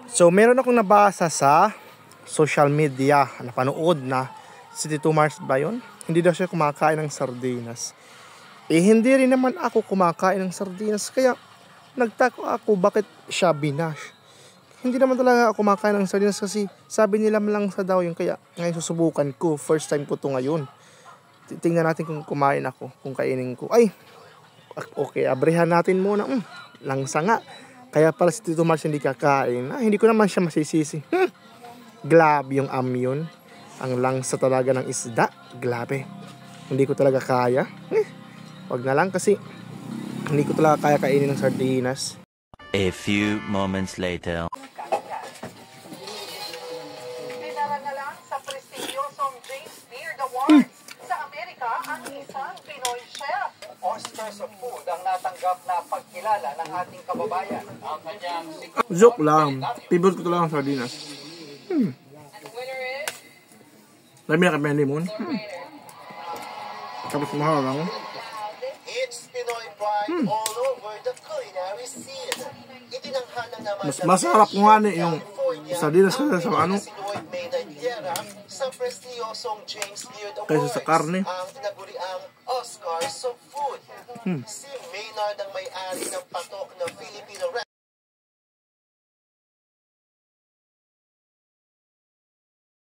So, meron akong nabasa sa social media, napanood na si Tito Mars ba yun? Hindi daw siya kumakain ng sardinas. Eh, hindi rin naman ako kumakain ng sardinas. Kaya, nagtako ako bakit siya binash. Hindi naman talaga ako kumakain ng sardinas kasi sabi nila lang sa daw yun. Kaya, ngayon susubukan ko. First time ko to ngayon. Tingnan natin kung kumain ako, kung kainin ko. Ay, okay, abrihan natin muna. Langsa nga. Kaya pala si Tito Mars hindi kakain. Hindi ko naman siya masisisi. Grabe yung amyon. Ang langsa talaga ng isda. Grabe. Hindi ko talaga kaya. Wag na lang kasi hindi ko talaga kaya kainin ng sardinas. A few moments later. Pinarangalan sa prestigyosong James Beard Awards sa Amerika ang isang Pinoy chef. Oscars of Food ang natanggap na pagkilala ng ating kababayan. Ang kanyang Joke lang. Favorite ko talaga ang sardinas. Dami na kami limon. Tapos mahal lang. It's Pinoy pride all over the culinary scene. Itinanghalang naman Mas masarap ko nga yung sardinas kasi sa ano. Si Lloyd Maynard sa prestiyosong James Beard Awards Kaysa sa karne. ang tinaguriang Oscars of Food. Si Maynard ang may-ari ng patok na Filipino